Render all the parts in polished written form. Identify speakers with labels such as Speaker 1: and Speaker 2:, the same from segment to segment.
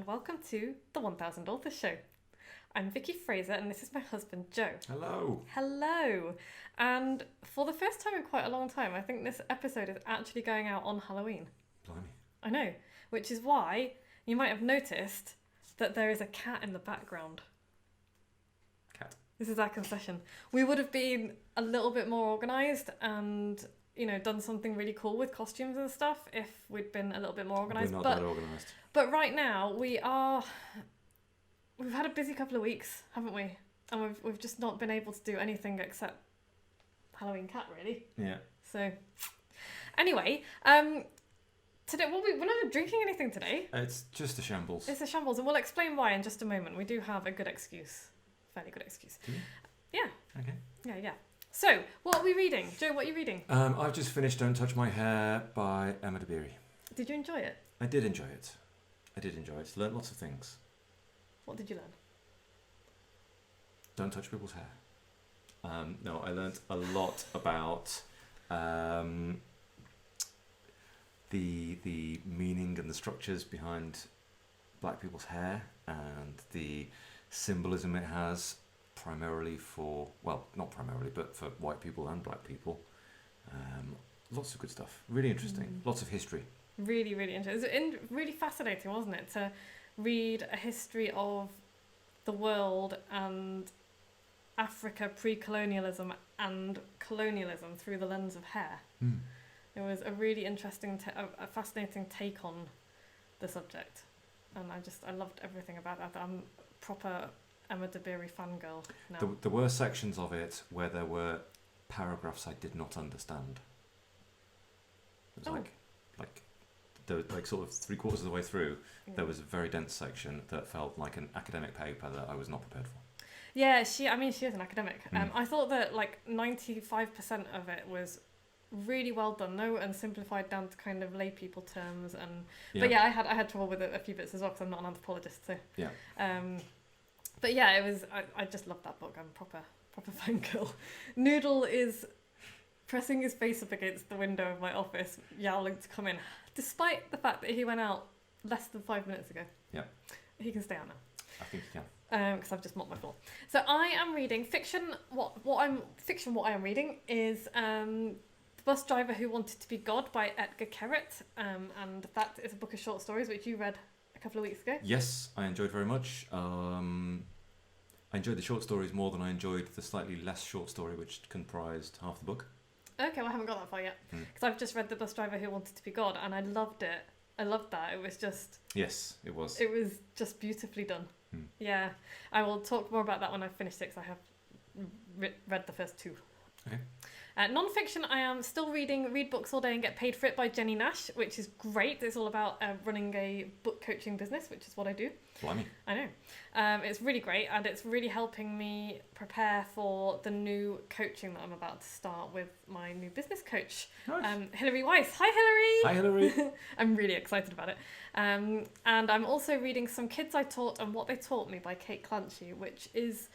Speaker 1: and welcome to the 1000 Authors Show. I'm Vicky Fraser and this is my husband Joe.
Speaker 2: Hello.
Speaker 1: Hello. And for the first time in quite a long time, I think this episode is actually going out on Halloween.
Speaker 2: Blimey.
Speaker 1: I know, which is why you might have noticed that there is a cat in the background.
Speaker 2: Cat.
Speaker 1: This is our concession. We would have been a little bit more organised and, done something really cool with costumes and stuff if we'd been a little bit more organised.
Speaker 2: We're not that organised.
Speaker 1: But right now we've had a busy couple of weeks, haven't we? And we've just not been able to do anything except Halloween cat, really.
Speaker 2: Yeah.
Speaker 1: So, anyway, today we're not drinking anything today.
Speaker 2: It's just a shambles.
Speaker 1: It's a shambles, and we'll explain why in just a moment. We do have a good excuse, fairly good excuse.
Speaker 2: Do you?
Speaker 1: Yeah.
Speaker 2: Okay.
Speaker 1: Yeah. So, what are we reading, Joe? What are you reading?
Speaker 2: I've just finished "Don't Touch My Hair" by Emma Dabiri.
Speaker 1: Did you enjoy it?
Speaker 2: I did enjoy it. Learned lots of things.
Speaker 1: What did you learn?
Speaker 2: Don't touch people's hair. No, I learnt a lot about the meaning and the structures behind black people's hair and the symbolism it has, primarily for, well, not primarily, but for white people and black people. Lots of good stuff. Really interesting. Lots of history. Really,
Speaker 1: really interesting. It was really fascinating, wasn't it, to read a history of the world and Africa pre-colonialism and colonialism through the lens of hair. It was a really interesting, a fascinating take on the subject, and I loved everything about it. I'm a proper Emma Dabiri fangirl now.
Speaker 2: There were sections of it where there were paragraphs I did not understand. It was like sort of 3/4 of the way through, there was a very dense section that felt like an academic paper that I was not prepared for.
Speaker 1: Yeah, she is an academic. I thought that 95% of it was really well done, though, and simplified down to kind of lay people terms. But I had trouble with a few bits as well because I'm not an anthropologist. So
Speaker 2: yeah.
Speaker 1: But yeah, it was. I just loved that book. I'm proper fangirl. Noodle is pressing his face up against the window of my office, yowling to come in, despite the fact that he went out less than 5 minutes ago.
Speaker 2: Yeah.
Speaker 1: He can stay out now.
Speaker 2: I think you can.
Speaker 1: Because I've just mopped my floor. So I am reading fiction. What I am reading is The Bus Driver Who Wanted to Be God by Edgar Kerrett, and that is a book of short stories which you read a couple of weeks ago.
Speaker 2: Yes, I enjoyed very much. I enjoyed the short stories more than I enjoyed the slightly less short story which comprised half the book.
Speaker 1: Okay, well I haven't got that far yet because I've just read The Bus Driver Who Wanted to Be God and I loved it. I loved that. It was just...
Speaker 2: Yes, it was.
Speaker 1: It was just beautifully done. Yeah, I will talk more about that when I've finished it because I have read the first two.
Speaker 2: Okay.
Speaker 1: Non-fiction, I am still reading Read Books All Day and Get Paid for It by Jenny Nash, which is great. It's all about running a book coaching business, which is what I do.
Speaker 2: Blimey.
Speaker 1: I know. It's really great and it's really helping me prepare for the new coaching that I'm about to start with my new business coach,
Speaker 2: Nice.
Speaker 1: Hilary Weiss. Hi, Hilary!
Speaker 2: Hi, Hilary.
Speaker 1: I'm really excited about it. And I'm also reading Some Kids I Taught and What They Taught Me by Kate Clancy, which is...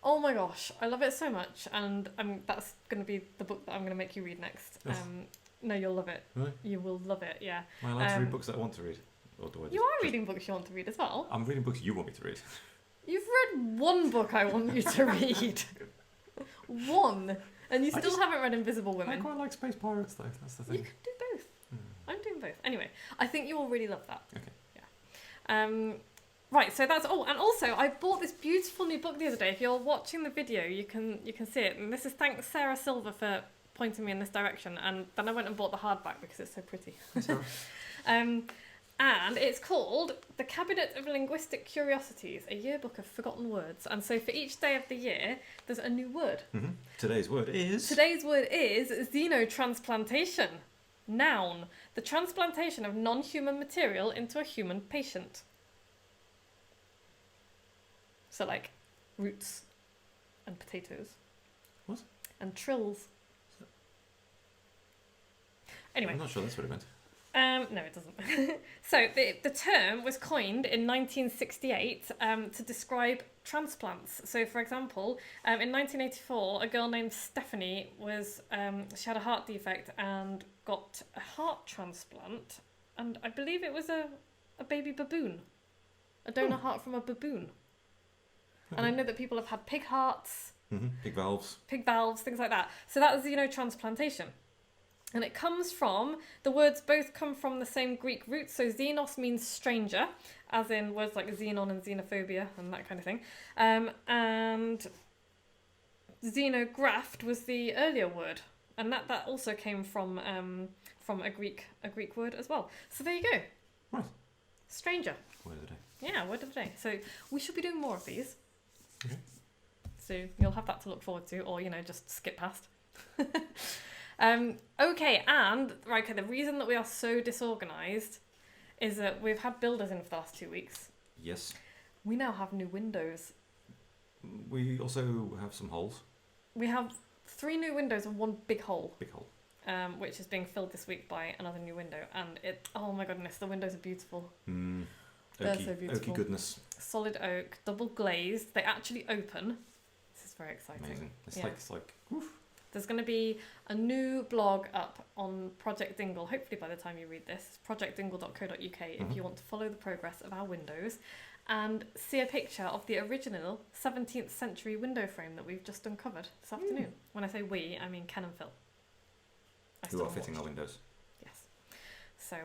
Speaker 1: Oh my gosh, I love it so much, and that's going to be the book that I'm going to make you read next. No, you'll love it.
Speaker 2: Really?
Speaker 1: You will love it, yeah.
Speaker 2: Am I allowed to read books that I want to read? Or do I
Speaker 1: You are reading books you want to read as well.
Speaker 2: I'm reading books you want me to read.
Speaker 1: You've read one book I want you to read. One. And you still haven't read Invisible Women.
Speaker 2: I quite like space pirates though, that's the thing.
Speaker 1: You can do both. I'm doing both. Anyway, I think you will really love that.
Speaker 2: Okay.
Speaker 1: Yeah. Right, so that's all. And also, I bought this beautiful new book the other day. If you're watching the video, you can see it. And this is thanks Sarah Silver for pointing me in this direction. And then I went and bought the hardback because it's so pretty. And it's called The Cabinet of Linguistic Curiosities, a yearbook of forgotten words. And so for each day of the year, there's a new word.
Speaker 2: Mm-hmm. Today's word is
Speaker 1: xenotransplantation. Noun, the transplantation of non-human material into a human patient. So like roots and potatoes.
Speaker 2: What?
Speaker 1: And trills. Anyway.
Speaker 2: I'm not sure that's what it meant.
Speaker 1: No, it doesn't. So the term was coined in 1968 to describe transplants. So for example, in 1984, a girl named Stephanie she had a heart defect and got a heart transplant, and I believe it was a baby baboon. A donor heart from a baboon. And I know that people have had pig hearts,
Speaker 2: pig valves,
Speaker 1: things like that. So that's xenotransplantation. And it comes from, the words both come from the same Greek root. So xenos means stranger, as in words like xenon and xenophobia and that kind of thing. And xenograft was the earlier word. And that also came from a Greek word as well. So there you go.
Speaker 2: Right.
Speaker 1: Stranger.
Speaker 2: Word of the day.
Speaker 1: Yeah, word of the day. So we should be doing more of these.
Speaker 2: Okay.
Speaker 1: So you'll have that to look forward to, or, just skip past. Okay, and the reason that we are so disorganised is that we've had builders in for the last 2 weeks.
Speaker 2: Yes.
Speaker 1: We now have new windows.
Speaker 2: We also have some holes.
Speaker 1: We have 3 new windows and 1 big hole.
Speaker 2: Big hole.
Speaker 1: Which is being filled this week by another new window. And oh my goodness, the windows are beautiful. They're so beautiful.
Speaker 2: Oaky goodness.
Speaker 1: Solid oak, double glazed. They actually open. This is very exciting.
Speaker 2: Amazing. It's like oof.
Speaker 1: There's going to be a new blog up on Project Dingle, hopefully by the time you read this, projectdingle.co.uk, if you want to follow the progress of our windows and see a picture of the original 17th century window frame that we've just uncovered this afternoon. When I say we, I mean Ken and Phil.
Speaker 2: Who are fitting our windows.
Speaker 1: Yes. So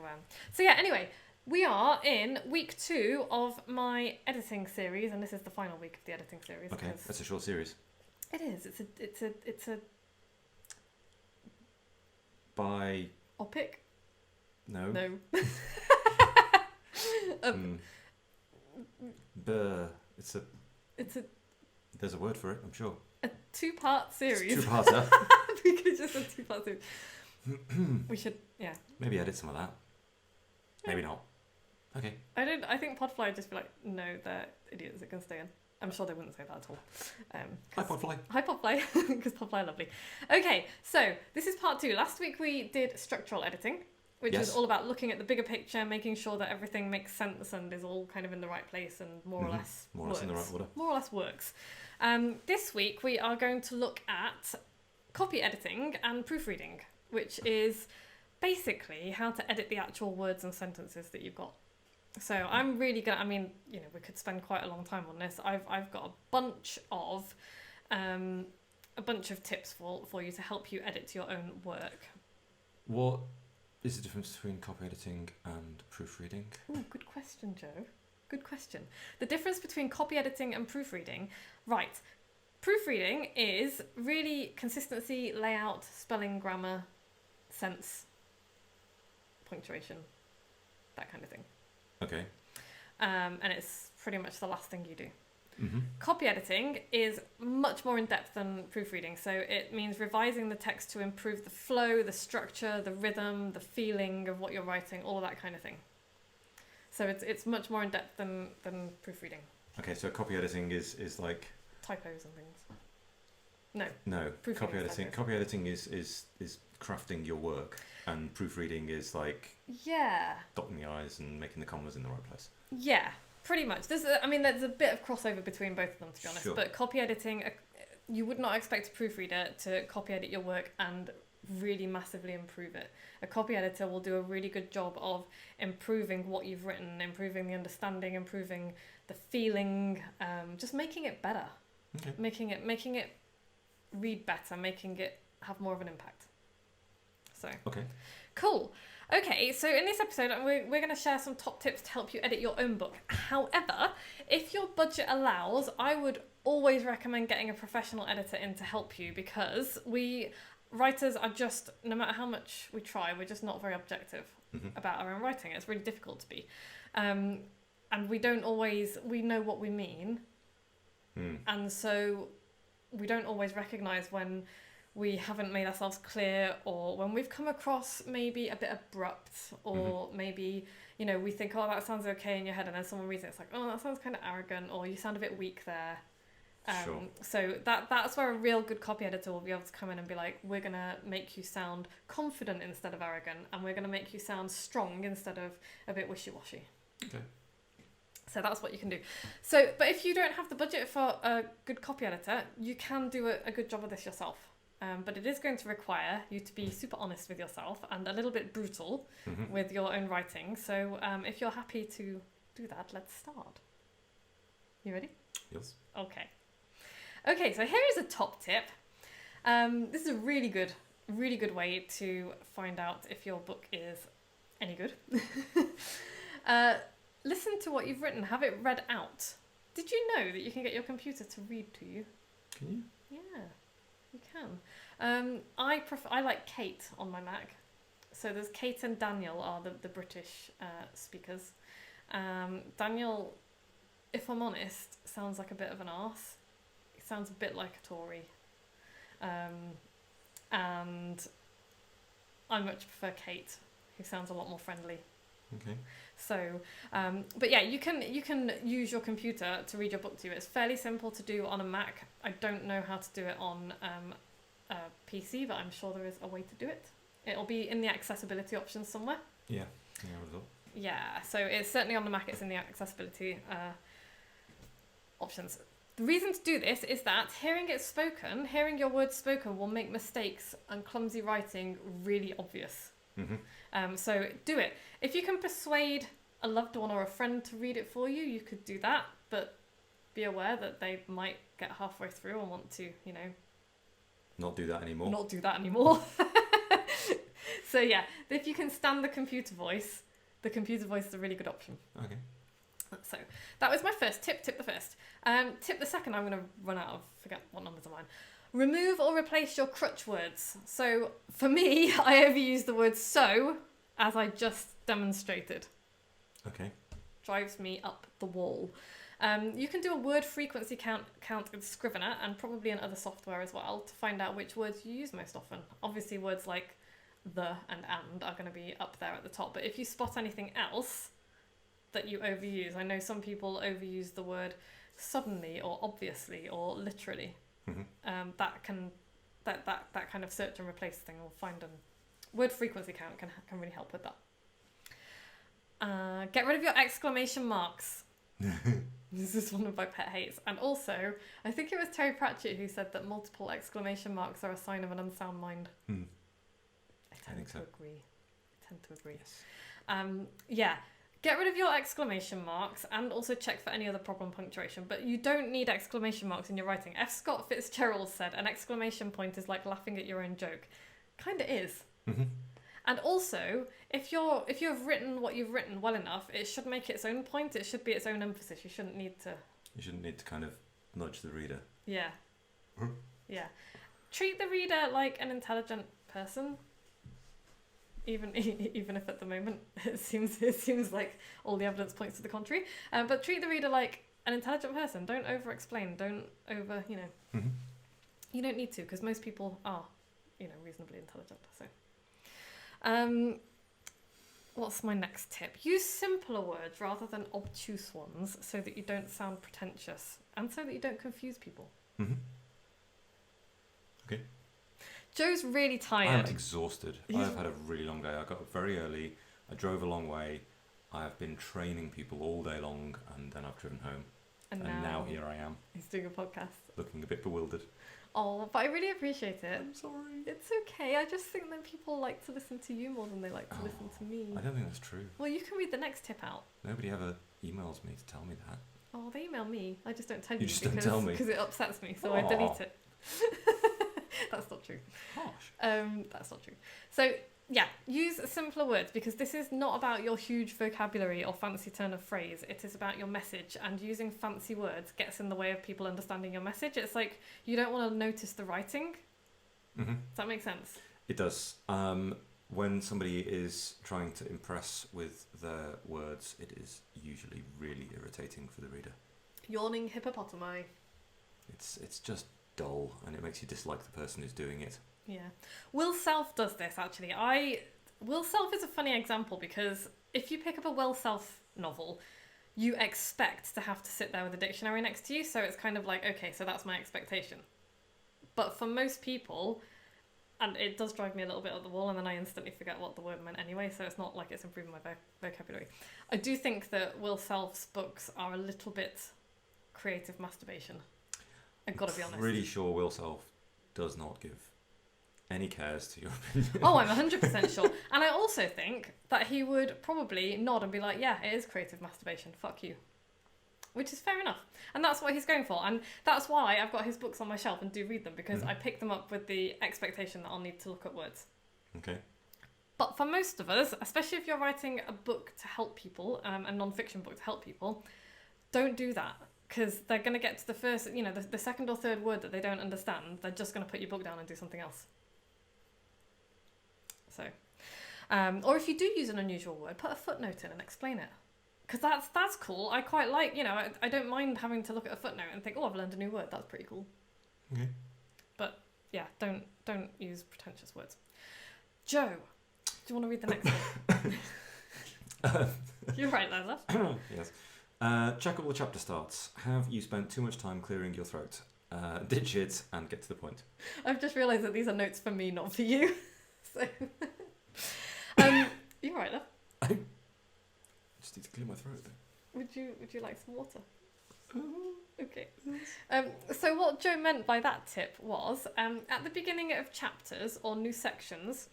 Speaker 1: yeah, anyway, we are in week 2 of my editing series, and this is the final week of the editing series.
Speaker 2: Okay, that's a short series.
Speaker 1: It is. It's a
Speaker 2: by
Speaker 1: Opic?
Speaker 2: No. It's a there's a word for it, I'm sure.
Speaker 1: A 2-part series.
Speaker 2: It's 2-parter.
Speaker 1: We could just have 2-part series. We should, yeah.
Speaker 2: Maybe edit some of that. Maybe not. Okay.
Speaker 1: I think Podfly would just be like, no, they're idiots, it can stay in. I'm sure they wouldn't say that at all.
Speaker 2: Hi Podfly.
Speaker 1: Hi Podfly, because Podfly are lovely. Okay, so this is part 2. Last week we did structural editing, which is all about looking at the bigger picture, making sure that everything makes sense and is all kind of in the right place and more or less
Speaker 2: in the right order.
Speaker 1: More or less works. This week we are going to look at copy editing and proofreading, which is basically how to edit the actual words and sentences that you've got. So I'm really gonna, we could spend quite a long time on this. I've got a bunch of tips for you to help you edit your own work.
Speaker 2: What is the difference between copy editing and proofreading?
Speaker 1: Ooh, good question, Joe. Good question. The difference between copy editing and proofreading, right. Proofreading is really consistency, layout, spelling, grammar, sense, punctuation, that kind of thing.
Speaker 2: Okay.
Speaker 1: And it's pretty much the last thing you do.
Speaker 2: Mm-hmm.
Speaker 1: Copy editing is much more in depth than proofreading. So it means revising the text to improve the flow, the structure, the rhythm, the feeling of what you're writing, all of that kind of thing. So it's much more in depth than proofreading.
Speaker 2: Okay, so copy editing is like
Speaker 1: typos and things. No.
Speaker 2: Copy editing is crafting your work, and proofreading is like dotting the I's and making the commas in the right place. Yeah,
Speaker 1: pretty much. There's a bit of crossover between both of them, to be honest. Sure. But copy editing, you would not expect a proofreader to copy edit your work and really massively improve it. A copy editor will do a really good job of improving what you've written, improving the understanding, improving the feeling, just making it better.
Speaker 2: Okay.
Speaker 1: Making it read better, making it have more of an impact. So
Speaker 2: okay,
Speaker 1: cool. Okay, so in this episode we're going to share some top tips to help you edit your own book. However, if your budget allows, I would always recommend getting a professional editor in to help you, because we writers are just, no matter how much we try, we're just not very objective about our own writing. It's really difficult to be, and we know what we mean, and so we don't always recognise when we haven't made ourselves clear, or when we've come across maybe a bit abrupt, or maybe, we think, oh, that sounds okay in your head, and then someone reads it, it's like, oh, that sounds kind of arrogant, or you sound a bit weak there.
Speaker 2: Sure.
Speaker 1: So that's where a real good copy editor will be able to come in and be like, we're going to make you sound confident instead of arrogant, and we're going to make you sound strong instead of a bit wishy-washy.
Speaker 2: Okay.
Speaker 1: So that's what you can do. So, but if you don't have the budget for a good copy editor, you can do a good job of this yourself. But it is going to require you to be super honest with yourself and a little bit brutal with your own writing. So if you're happy to do that, let's start. You ready?
Speaker 2: Yes.
Speaker 1: Okay. Okay, so here is a top tip. This is a really good way to find out if your book is any good. Listen to what you've written. Have it read out. Did you know that you can get your computer to read to you?
Speaker 2: Can you?
Speaker 1: Yeah, you can. I like Kate on my Mac. So there's Kate and Daniel are the British speakers. Daniel, if I'm honest, sounds like a bit of an arse. He sounds a bit like a Tory. And I much prefer Kate, who sounds a lot more friendly.
Speaker 2: Okay.
Speaker 1: So, but yeah, you can use your computer to read your book to you. It's fairly simple to do on a Mac. I don't know how to do it on a PC, but I'm sure there is a way to do it. It'll be in the accessibility options somewhere.
Speaker 2: Yeah. Yeah, I would have thought.
Speaker 1: Yeah, so it's certainly on the Mac. It's in the accessibility options. The reason to do this is that hearing your words spoken will make mistakes and clumsy writing really obvious.
Speaker 2: Mm-hmm.
Speaker 1: So do it. If you can persuade a loved one or a friend to read it for you, you could do that, but be aware that they might get halfway through and want to,
Speaker 2: Not do that anymore.
Speaker 1: not do that anymore. So yeah, if you can stand the computer voice is a really good option.
Speaker 2: Okay.
Speaker 1: So that was my first tip. Tip the first. Tip the second, I'm going to run out of, forget what numbers are mine. Remove or replace your crutch words. So for me, I overuse the word so, as I just demonstrated.
Speaker 2: Okay.
Speaker 1: Drives me up the wall. You can do a word frequency count in Scrivener and probably in other software as well to find out which words you use most often. Obviously words like the and are going to be up there at the top, but if you spot anything else that you overuse, I know some people overuse the word suddenly or obviously or literally.
Speaker 2: Mm-hmm.
Speaker 1: That kind of search and replace thing will find them. Word frequency count can really help with that. Get rid of your exclamation marks. This is one of my pet hates. And also, I think it was Terry Pratchett who said that multiple exclamation marks are a sign of an unsound mind. I tend to agree.
Speaker 2: Yes.
Speaker 1: Yeah. Get rid of your exclamation marks and also check for any other problem punctuation. But you don't need exclamation marks in your writing. F. Scott Fitzgerald said an exclamation point is like laughing at your own joke. Kinda is.
Speaker 2: Mm-hmm.
Speaker 1: And also, if you've written what you've written well enough, it should make its own point. It should be its own emphasis. You shouldn't need to
Speaker 2: kind of nudge the reader.
Speaker 1: Yeah. Yeah. Treat the reader like an intelligent person. Even if at the moment it seems like all the evidence points to the contrary. But treat the reader like an intelligent person. Don't over-explain. Don't over,
Speaker 2: Mm-hmm.
Speaker 1: You don't need to, because most people are, reasonably intelligent. So, what's my next tip? Use simpler words rather than obtuse ones so that you don't sound pretentious and so that you don't confuse people.
Speaker 2: Mm-hmm. Okay.
Speaker 1: Joe's really tired.
Speaker 2: I'm exhausted. I've had a really long day. I got up very early. I drove a long way. I have been training people all day long, and then I've driven home. And now here I am.
Speaker 1: He's doing a podcast.
Speaker 2: Looking a bit bewildered.
Speaker 1: Oh, but I really appreciate it.
Speaker 2: I'm sorry.
Speaker 1: It's okay. I just think that people like to listen to you more than they like to listen to me.
Speaker 2: I don't think that's true.
Speaker 1: Well, you can read the next tip out.
Speaker 2: Nobody ever emails me to tell me that.
Speaker 1: Oh, they email me. I just don't tell you.
Speaker 2: You just don't tell me.
Speaker 1: Because it upsets me, so I delete it. That's not true.
Speaker 2: Harsh.
Speaker 1: That's not true. So, yeah, use simpler words, because this is not about your huge vocabulary or fancy turn of phrase. It is about your message, and using fancy words gets in the way of people understanding your message. It's like you don't want to notice the writing.
Speaker 2: Mm-hmm.
Speaker 1: Does that make sense?
Speaker 2: It does. When somebody is trying to impress with their words, it is usually really irritating for the reader.
Speaker 1: Yawning hippopotami.
Speaker 2: It's just dull, and it makes you dislike the person who's doing it.
Speaker 1: Yeah. Will Self does this, actually. Will Self is a funny example, because if you pick up a Will Self novel, you expect to have to sit there with a dictionary next to you, so it's kind of like, okay, so that's my expectation. But for most people, and it does drive me a little bit up the wall, and then I instantly forget what the word meant anyway, so it's not like it's improving my vocabulary. I do think that Will Self's books are a little bit creative masturbation. I've got to be honest.
Speaker 2: Pretty sure Will Self does not give any cares to your opinion.
Speaker 1: Oh, I'm 100% sure. And I also think that he would probably nod and be like, yeah, it is creative masturbation. Fuck you. which is fair enough. And that's what he's going for. And that's why I've got his books on my shelf and do read them, because I pick them up with the expectation that I'll need to look at words.
Speaker 2: Okay.
Speaker 1: But for most of us, especially if you're writing a book to help people, a non-fiction book to help people, don't do that. Because they're going to get to the first, the second or third word that they don't understand, they're just going to put your book down and do something else. So, or if you do use an unusual word, put a footnote in and explain it. Because that's cool. I quite like, I don't mind having to look at a footnote and think, oh, I've learned a new word. That's pretty cool.
Speaker 2: Okay.
Speaker 1: But yeah, don't use pretentious words. Joe, do you want to read the next one? You're right, Liza.
Speaker 2: Yes. Check all the chapter starts. Have you spent too much time clearing your throat? Ditch it and get to the point.
Speaker 1: I've just realised that these are notes for me, not for you. So, you're right, love.
Speaker 2: I just need to clear my throat.
Speaker 1: Would you like some water? Okay. So what Joe meant by that tip was, at the beginning of chapters or new sections,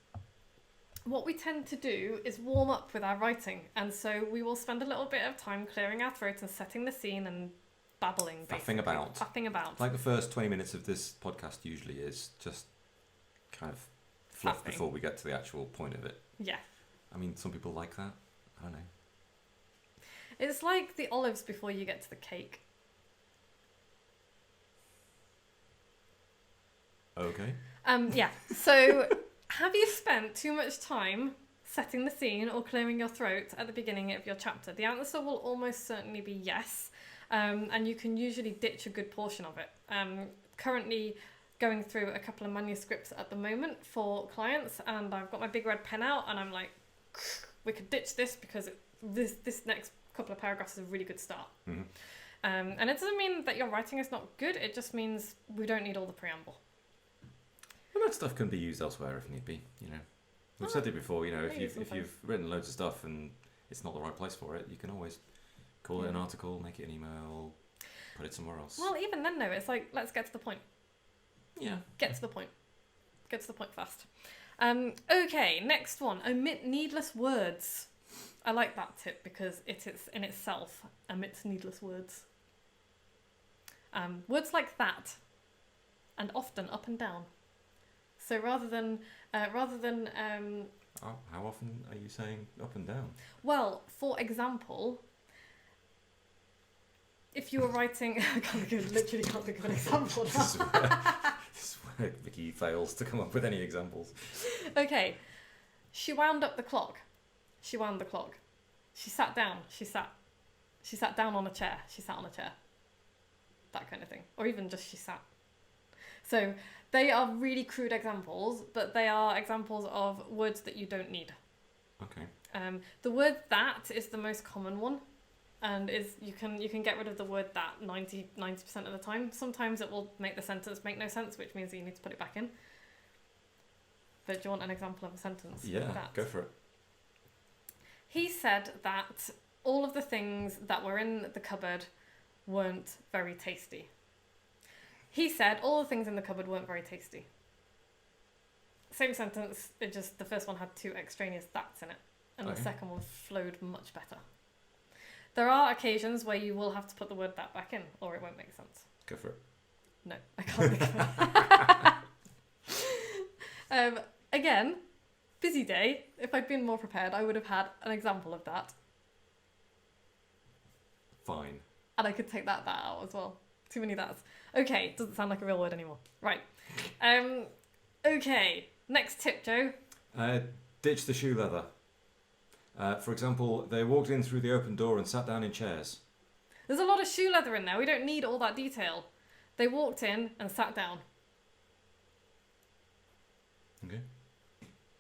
Speaker 1: what we tend to do is warm up with our writing, and so we will spend a little bit of time clearing our throat and setting the scene and babbling,
Speaker 2: Faffing about.
Speaker 1: Faffing about.
Speaker 2: Like the first 20 minutes of this podcast usually is just kind of fluff before we get to the actual point of it.
Speaker 1: Yeah.
Speaker 2: I mean, some people like that. I don't know.
Speaker 1: It's like the olives before you get to the cake.
Speaker 2: Okay.
Speaker 1: Yeah. So, have you spent too much time setting the scene or clearing your throat at the beginning of your chapter? The answer will almost certainly be yes. And you can usually ditch a good portion of it. Currently going through a couple of manuscripts at the moment for clients, and I've got my big red pen out, and I'm like, we could ditch this because this next couple of paragraphs is a really good start.
Speaker 2: Mm-hmm.
Speaker 1: And it doesn't mean that your writing is not good, it just means we don't need all the preamble.
Speaker 2: Well, that stuff can be used elsewhere if need be, We've said it before, if you've written loads of stuff and it's not the right place for it, you can always call it an article, make it an email, put it somewhere else.
Speaker 1: Well, even then, though, it's like, let's get to the point.
Speaker 2: Yeah.
Speaker 1: Get to the point. Get to the point fast. Okay, next one. Omit needless words. I like that tip because it is in itself omits needless words. Words like that, and often up and down. So rather than
Speaker 2: how often are you saying up and down?
Speaker 1: Well, for example, if you were writing, literally can't think of an example now.
Speaker 2: This is where Vicky fails to come up with any examples.
Speaker 1: Okay, she wound up the clock. She wound the clock. She sat down. She sat down on a chair. She sat on a chair. That kind of thing. Or even just she sat. So they are really crude examples, but they are examples of words that you don't need.
Speaker 2: Okay.
Speaker 1: The word that is the most common one, and you can get rid of the word that 90% of the time. Sometimes it will make the sentence make no sense, which means that you need to put it back in. But do you want an example of a sentence?
Speaker 2: Yeah,
Speaker 1: with that?
Speaker 2: go for it.
Speaker 1: He said that all of the things that were in the cupboard weren't very tasty. He said all the things in the cupboard weren't very tasty. Same sentence, it just the first one had two extraneous that's in it, and the second one flowed much better. There are occasions where you will have to put the word that back in, or it won't make sense.
Speaker 2: Go for it.
Speaker 1: No, I can't think of it. Again, busy day. If I'd been more prepared, I would have had an example of that.
Speaker 2: Fine.
Speaker 1: And I could take that out as well. Too many that's. Okay, doesn't sound like a real word anymore. Right. Okay, next tip, Joe.
Speaker 2: Ditch the shoe leather. For example, they walked in through the open door and sat down in chairs.
Speaker 1: There's a lot of shoe leather in there. We don't need all that detail. They walked in and sat down.
Speaker 2: Okay.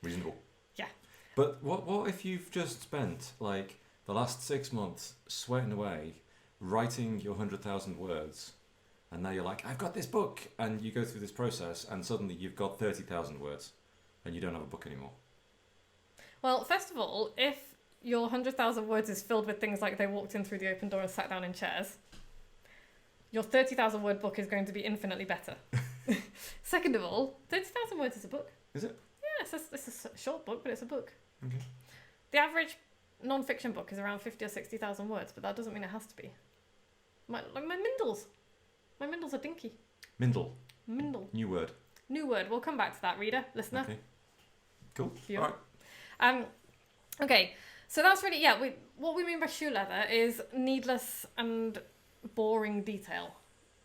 Speaker 2: Reasonable.
Speaker 1: Yeah.
Speaker 2: But what if you've just spent like the last 6 months sweating away, writing your 100,000 words, and now you're like, I've got this book, and you go through this process, and suddenly you've got 30,000 words, and you don't have a book anymore.
Speaker 1: Well, first of all, if your 100,000 words is filled with things like they walked in through the open door and sat down in chairs, your 30,000 word book is going to be infinitely better. Second of all, 30,000 words is a book.
Speaker 2: Is it?
Speaker 1: Yeah, it's a short book, but it's a book.
Speaker 2: Okay.
Speaker 1: The average non-fiction book is around 50 or 60,000 words, but that doesn't mean it has to be. Like my Mindles. My Mindles are dinky.
Speaker 2: Mindle.
Speaker 1: Mindle.
Speaker 2: New word.
Speaker 1: New word. We'll come back to that, reader, listener.
Speaker 2: Okay. Cool.
Speaker 1: Viewer.
Speaker 2: All right.
Speaker 1: Okay, so that's really, what we mean by shoe leather is needless and boring detail.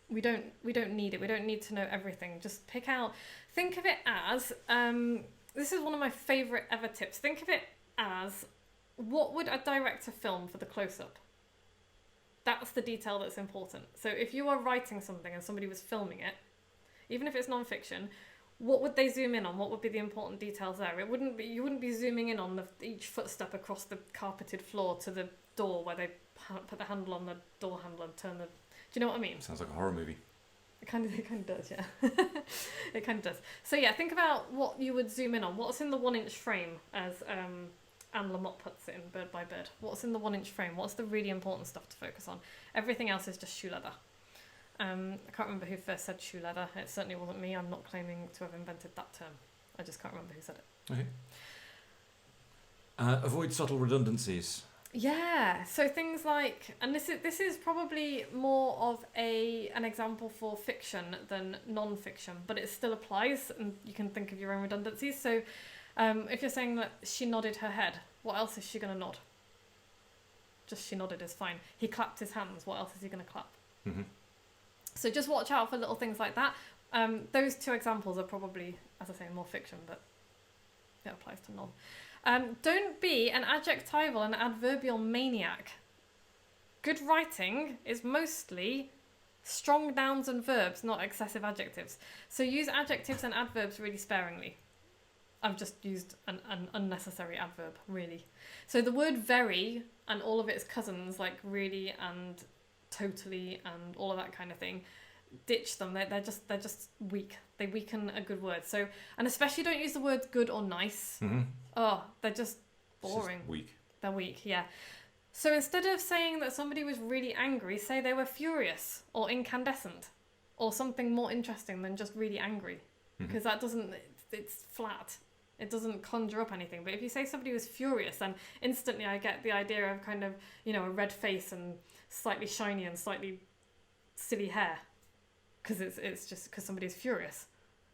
Speaker 1: We don't need it. We don't need to know everything. Just pick out, think of it as, this is one of my favourite ever tips. Think of it as, what would a director film for the close-up? That's the detail that's important. So if you are writing something and somebody was filming it, even if it's non-fiction, what would they zoom in on? What would be the important details there? You wouldn't be zooming in on each footstep across the carpeted floor to the door where they put the handle on the door handle and turn the... Do you know what I mean?
Speaker 2: Sounds like a horror movie.
Speaker 1: It kind of does, yeah. It kind of does. So yeah, think about what you would zoom in on. What's in the 1-inch frame, as Anne Lamott puts it in Bird by Bird. What's in the 1-inch frame? What's the really important stuff to focus on? Everything else is just shoe leather. I can't remember who first said shoe leather. It certainly wasn't me. I'm not claiming to have invented that term. I just can't remember who said it.
Speaker 2: Okay. Avoid subtle redundancies.
Speaker 1: Yeah. So things like, and this is probably more of an example for fiction than non-fiction, but it still applies, and you can think of your own redundancies. So if you're saying that she nodded her head, what else is she going to nod? Just she nodded is fine. He clapped his hands. What else is he going to clap?
Speaker 2: Mm-hmm.
Speaker 1: So just watch out for little things like that. Those two examples are probably, as I say, more fiction, but it applies to non. Don't be an adjectival and adverbial maniac. Good writing is mostly strong nouns and verbs, not excessive adjectives. So use adjectives and adverbs really sparingly. I've just used an unnecessary adverb, really. So the word very and all of its cousins, like really and totally and all of that kind of thing, ditch them. They're just weak. They weaken a good word. So, and especially don't use the words good or nice.
Speaker 2: Mm-hmm.
Speaker 1: Oh, they're just boring.
Speaker 2: Just weak.
Speaker 1: They're weak, yeah. So instead of saying that somebody was really angry, say they were furious or incandescent or something more interesting than just really angry, because that doesn't, it's flat. It doesn't conjure up anything. But if you say somebody was furious, then instantly I get the idea of kind of, a red face and slightly shiny and slightly silly hair, because it's just because somebody's furious.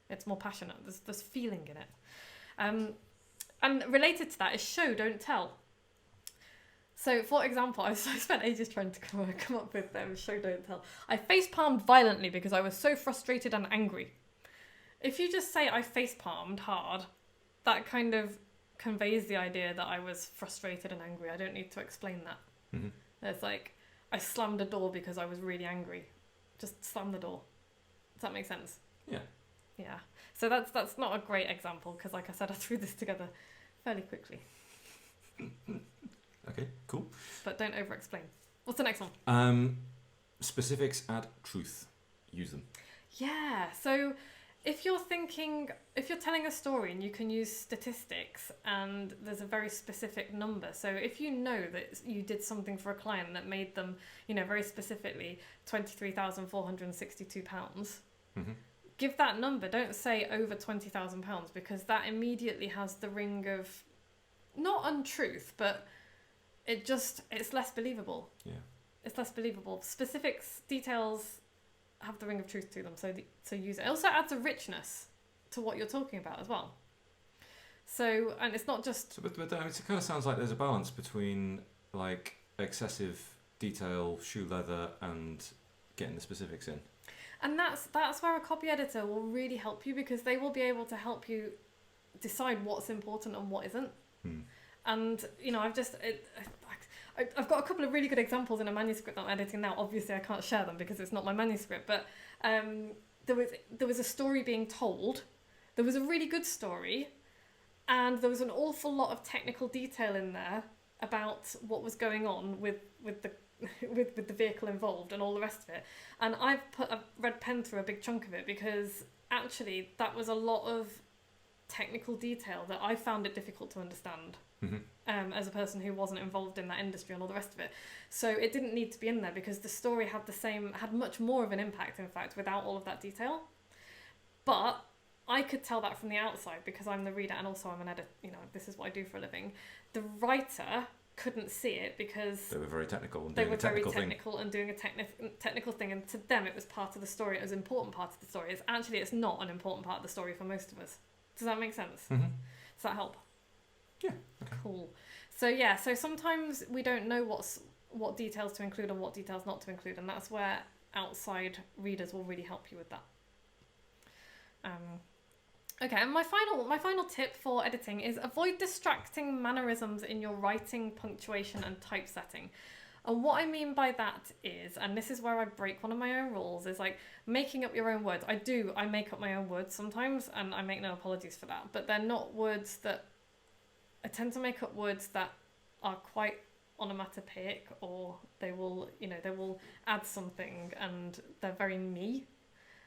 Speaker 1: It's more passionate. There's feeling in it. And related to that is show, don't tell. So, for example, I spent ages trying to come up with show, don't tell. I face-palmed violently because I was so frustrated and angry. If you just say I face-palmed hard, that kind of conveys the idea that I was frustrated and angry. I don't need to explain that.
Speaker 2: Mm-hmm.
Speaker 1: It's like, I slammed a door because I was really angry. Just slam the door. Does that make sense?
Speaker 2: Yeah.
Speaker 1: Yeah. So that's not a great example because, like I said, I threw this together fairly quickly.
Speaker 2: Okay, cool.
Speaker 1: But don't over-explain. What's the next one?
Speaker 2: Specifics add truth. Use them.
Speaker 1: Yeah. So if you're telling a story and you can use statistics and there's a very specific number. So if you know that you did something for a client that made them, very specifically £23,462, give that number. Don't say over £20,000 because that immediately has the ring of not untruth, but it's less believable.
Speaker 2: Yeah. It's
Speaker 1: less believable. Specifics, details have the ring of truth to them, so use it. It also adds a richness to what you're talking about as well. So, and it's not just...
Speaker 2: But it kind of sounds like there's a balance between like excessive detail, shoe leather, and getting the specifics in.
Speaker 1: And that's where a copy editor will really help you, because they will be able to help you decide what's important and what isn't. And I've got a couple of really good examples in a manuscript that I'm editing now. Obviously I can't share them because it's not my manuscript, but there was a story being told. There was a really good story, and there was an awful lot of technical detail in there about what was going on with the vehicle involved and all the rest of it. And I've put a red pen through a big chunk of it because actually that was a lot of technical detail that I found it difficult to understand. As a person who wasn't involved in that industry and all the rest of it. So it didn't need to be in there because the story had much more of an impact, in fact, without all of that detail. But I could tell that from the outside because I'm the reader and also I'm an editor. This is what I do for a living. The writer couldn't see it because
Speaker 2: they were very technical and
Speaker 1: they
Speaker 2: doing
Speaker 1: were
Speaker 2: a technical
Speaker 1: very
Speaker 2: thing.
Speaker 1: technical and doing a technical thing, and to them it was part of the story. It was an important part of the story. It's not an important part of the story for most of us. Does that make sense?
Speaker 2: Mm-hmm.
Speaker 1: Does that help?
Speaker 2: Yeah. Okay.
Speaker 1: Cool. So sometimes we don't know what details to include and what details not to include, and that's where outside readers will really help you with that. Okay, and my final tip for editing is avoid distracting mannerisms in your writing, punctuation, and typesetting. And what I mean by that is, and this is where I break one of my own rules, is like making up your own words. I make up my own words sometimes, and I make no apologies for that, but they're not words that... I tend to make up words that are quite onomatopoeic, or they will add something, and they're very me.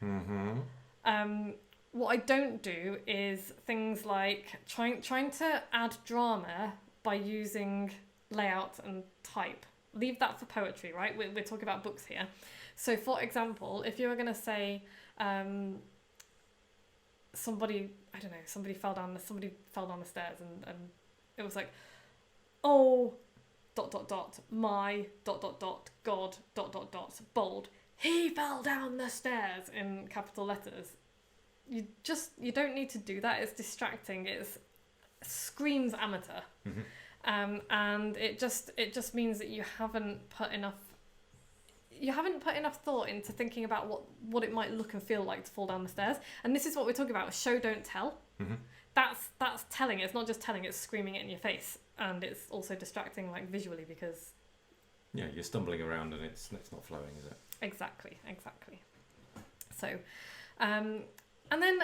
Speaker 2: Mm-hmm.
Speaker 1: What I don't do is things like trying to add drama by using layout and type. Leave that for poetry, right? We're talking about books here. So, for example, if you were going to say somebody fell down the stairs, and it was like, oh, ... my ... God ... bold, he fell down the stairs in capital letters. You don't need to do that. It's distracting. It screams amateur.
Speaker 2: Mm-hmm.
Speaker 1: And it just means that you haven't put enough thought into thinking about what it might look and feel like to fall down the stairs. And this is what we're talking about: show, don't tell.
Speaker 2: Mm-hmm.
Speaker 1: That's telling. It's not just telling; it's screaming it in your face, and it's also distracting, like visually, because
Speaker 2: you're stumbling around and it's not flowing, is it?
Speaker 1: Exactly. So, and then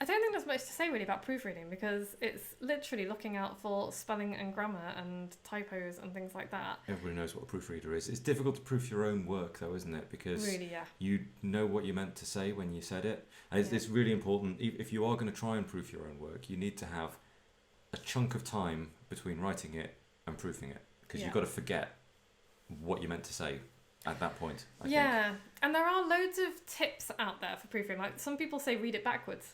Speaker 1: I don't think there's much to say really about proofreading, because it's literally looking out for spelling and grammar and typos and things like that.
Speaker 2: Everybody knows what a proofreader is. It's difficult to proof your own work, though, isn't it? Because
Speaker 1: really, yeah.
Speaker 2: You know what you meant to say when you said it. And it's really important. If you are going to try and proof your own work, you need to have a chunk of time between writing it and proofing it, because you've got to forget what you meant to say at that point, I think.
Speaker 1: And there are loads of tips out there for proofing. Like, some people say read it backwards.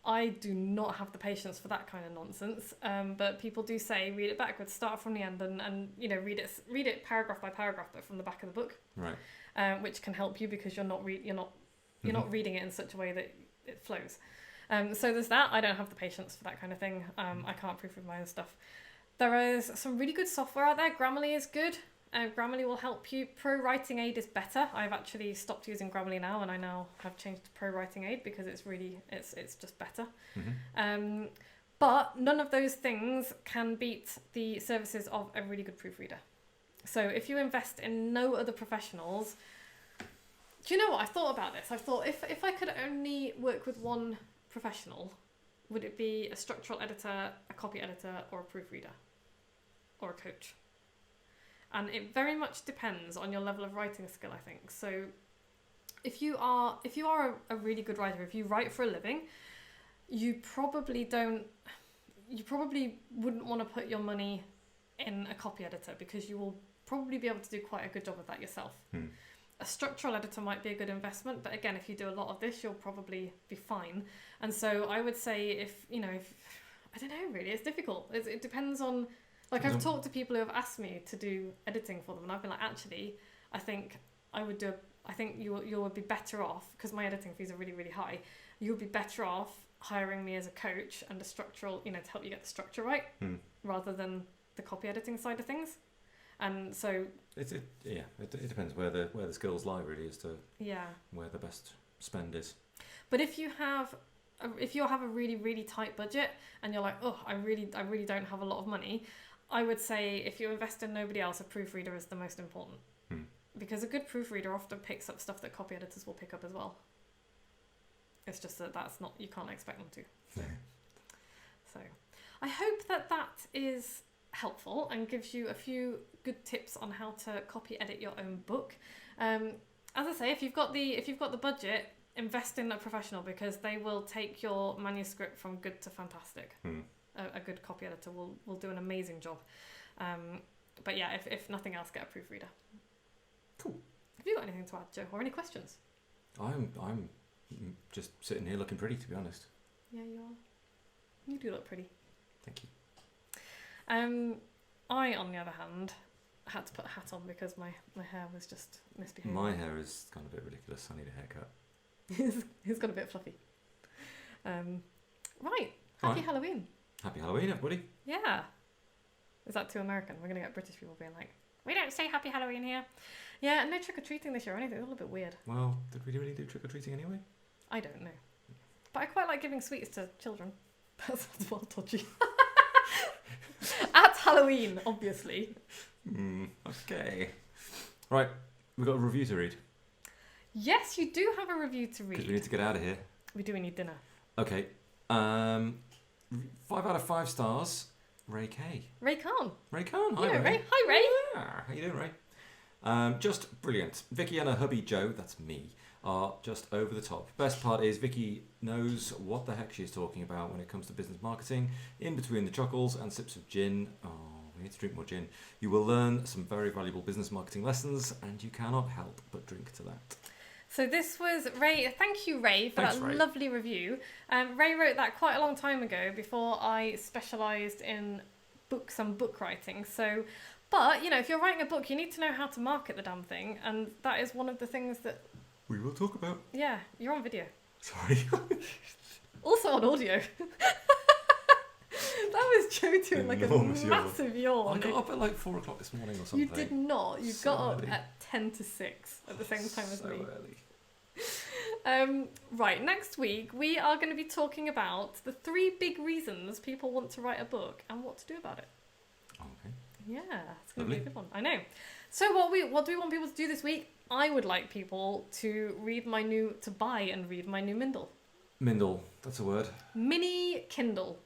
Speaker 1: I do not have the patience for that kind of nonsense, but people do say read it backwards, start from the end, and read it paragraph by paragraph, but from the back of the book,
Speaker 2: right?
Speaker 1: Which can help you, because you're not reading it in such a way that it flows. So there's that. I don't have the patience for that kind of thing. I can't proofread my own stuff. There is some really good software out there. Grammarly is good. Grammarly will help you. Pro Writing Aid is better. I've actually stopped using Grammarly now, and I now have changed to Pro Writing Aid because it's just better.
Speaker 2: Mm-hmm.
Speaker 1: But none of those things can beat the services of a really good proofreader. So if you invest in no other professionals, do you know what? I've thought about this. I've thought if I could only work with one professional, would it be a structural editor, a copy editor, or a proofreader, or a coach? And it very much depends on your level of writing skill, I think. So if you are a really good writer, if you write for a living, you probably wouldn't want to put your money in a copy editor, because you will probably be able to do quite a good job of that yourself. A structural editor might be a good investment, but again, if you do a lot of this, you'll probably be fine. And so I would say if I don't know, really, it's difficult. It depends on... Like, I've talked to people who have asked me to do editing for them, and I've been like, actually, I think you would be better off, because my editing fees are really, really high, you would be better off hiring me as a coach and a structural, to help you get the structure right, rather than the copy editing side of things. And so... It
Speaker 2: depends where the skills lie, really, as to where the best spend is.
Speaker 1: But if you have a really, really tight budget, and you're like, oh, I really don't have a lot of money, I would say if you invest in nobody else, a proofreader is the most important. Because a good proofreader often picks up stuff that copy editors will pick up as well. It's just that's not, you can't expect them to. So I hope that is helpful and gives you a few good tips on how to copy edit your own book. As I say, if you've got the budget, invest in a professional, because they will take your manuscript from good to fantastic. A good copy editor will do an amazing job. But yeah, if nothing else, get a proofreader.
Speaker 2: Cool.
Speaker 1: Have you got anything to add, Joe, or any questions?
Speaker 2: I'm just sitting here looking pretty, to be honest.
Speaker 1: Yeah, you are. You do look pretty.
Speaker 2: Thank you.
Speaker 1: I, on the other hand, had to put a hat on because my hair was just misbehaving.
Speaker 2: My hair has gone a bit ridiculous. I need a haircut.
Speaker 1: It's got a bit fluffy. Right. Happy Halloween.
Speaker 2: Happy Halloween, everybody.
Speaker 1: Yeah. Is that too American? We're going to get British people being like, we don't say Happy Halloween here. Yeah, no trick-or-treating this year or anything. It's a little bit weird.
Speaker 2: Well, did we really do trick-or-treating anyway?
Speaker 1: I don't know. But I quite like giving sweets to children. That's well dodgy. At Halloween, obviously.
Speaker 2: Okay. Right, we've got a review to read.
Speaker 1: Yes, you do have a review to read.
Speaker 2: Because we need to get out of here.
Speaker 1: We do, we need dinner.
Speaker 2: Okay. 5 out of 5 stars. Ray K.
Speaker 1: Ray Khan.
Speaker 2: Ray Khan.
Speaker 1: Hi,
Speaker 2: Hi,
Speaker 1: Ray. Hi, Ray.
Speaker 2: Yeah. How you doing, Ray? Just brilliant. Vicky and her hubby Joe, that's me, are just over the top. Best part is Vicky knows what the heck she's talking about when it comes to business marketing. In between the chuckles and sips of gin, we need to drink more gin, you will learn some very valuable business marketing lessons, and you cannot help but drink to that.
Speaker 1: So this was Ray. Thank you, Ray, for
Speaker 2: Thanks,
Speaker 1: that
Speaker 2: Ray.
Speaker 1: lovely review. Ray wrote that quite a long time ago before I specialised in books and book writing. So, but, you know, if you're writing a book, you need to know how to market the damn thing. And that is one of the things that...
Speaker 2: We will talk about.
Speaker 1: Yeah, you're on video.
Speaker 2: Sorry.
Speaker 1: Also on audio. That was Joe doing like a
Speaker 2: Enormous
Speaker 1: massive yawn.
Speaker 2: I got up at like 4 o'clock this morning or something.
Speaker 1: You did not. You
Speaker 2: So
Speaker 1: got
Speaker 2: early.
Speaker 1: up at 10 to 6 at the same time as
Speaker 2: so
Speaker 1: me.
Speaker 2: early.
Speaker 1: Right, next week we are going to be talking about the 3 big reasons people want to write a book and what to do about it.
Speaker 2: Okay.
Speaker 1: Yeah, it's going to be a
Speaker 2: Lovely.
Speaker 1: good one. I know. So what do we want people to do this week? I would like people to buy and read my new Mindle.
Speaker 2: Mindle, that's a word.
Speaker 1: Mini Kindle.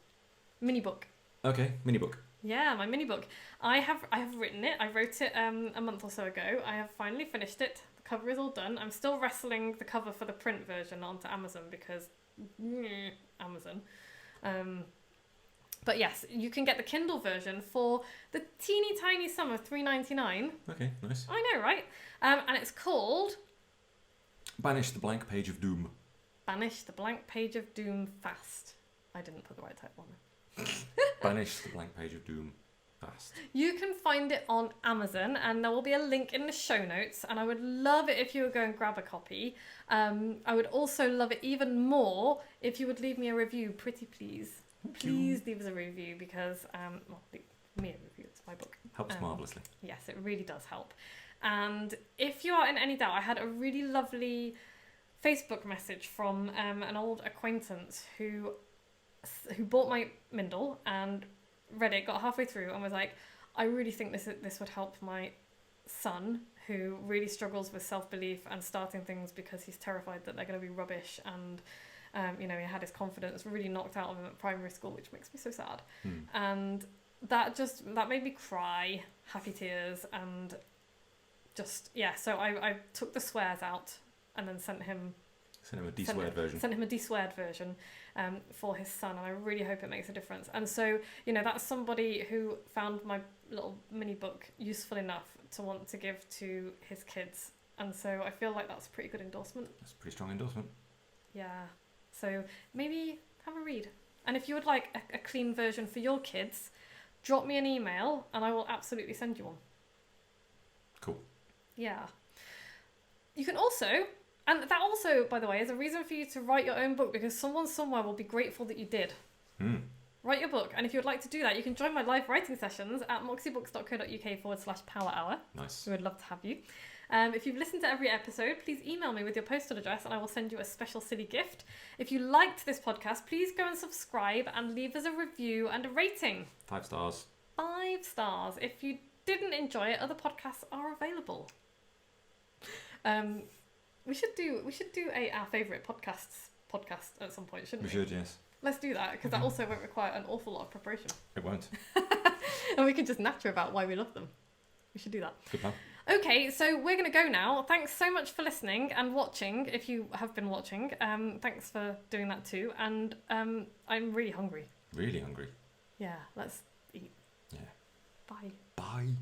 Speaker 1: Mini book.
Speaker 2: Okay, mini book.
Speaker 1: Yeah, my mini book. I have written it. I wrote it a month or so ago. I have finally finished it. The cover is all done. I'm still wrestling the cover for the print version onto Amazon because Amazon. But yes, you can get the Kindle version for the teeny tiny sum of $3.99.
Speaker 2: Okay, nice.
Speaker 1: I know, right? And it's called
Speaker 2: Banish the blank page of doom.
Speaker 1: Banish the Blank Page of Doom Fast. I didn't put the right title on it.
Speaker 2: Banish the blank page of doom fast.
Speaker 1: You can find it on Amazon, and there will be a link in the show notes, and I would love it if you would go and grab a copy. I would also love it even more if you would leave me a review, pretty please. Please leave us a review because, leave me a review, it's my book.
Speaker 2: Helps marvellously.
Speaker 1: Yes, it really does help. And if you are in any doubt, I had a really lovely Facebook message from an old acquaintance who bought my Mindle and read it, got halfway through and was like, I really think this would help my son who really struggles with self-belief and starting things because he's terrified that they're going to be rubbish, and he had his confidence really knocked out of him at primary school, which makes me so sad. And that made me cry, happy tears, and just so I took the swears out and then sent him
Speaker 2: a de-sweared version.
Speaker 1: Sent him a de-sweared version for his son, and I really hope it makes a difference. And so, that's somebody who found my little mini book useful enough to want to give to his kids. And so I feel like that's a pretty good endorsement.
Speaker 2: That's a pretty strong endorsement.
Speaker 1: Yeah. So maybe have a read. And if you would like a clean version for your kids, drop me an email and I will absolutely send you one.
Speaker 2: Cool.
Speaker 1: Yeah. You can also... And that also, by the way, is a reason for you to write your own book, because someone somewhere will be grateful that you did. Write your book. And if you would like to do that, you can join my live writing sessions at moxiebooks.co.uk/power hour.
Speaker 2: Nice.
Speaker 1: We would love to have you. If you've listened to every episode, please email me with your postal address and I will send you a special silly gift. If you liked this podcast, please go and subscribe and leave us a review and a rating.
Speaker 2: 5 stars.
Speaker 1: 5 stars. If you didn't enjoy it, other podcasts are available. We should do our favourite podcast at some point, shouldn't we?
Speaker 2: We should, yes.
Speaker 1: Let's do that, because that also won't require an awful lot of preparation.
Speaker 2: It won't.
Speaker 1: And we can just natter about why we love them. We should do that.
Speaker 2: Good plan.
Speaker 1: Okay, so we're going to go now. Thanks so much for listening and watching, if you have been watching. Thanks for doing that too. And I'm really hungry.
Speaker 2: Really hungry.
Speaker 1: Yeah, let's eat.
Speaker 2: Yeah.
Speaker 1: Bye.
Speaker 2: Bye.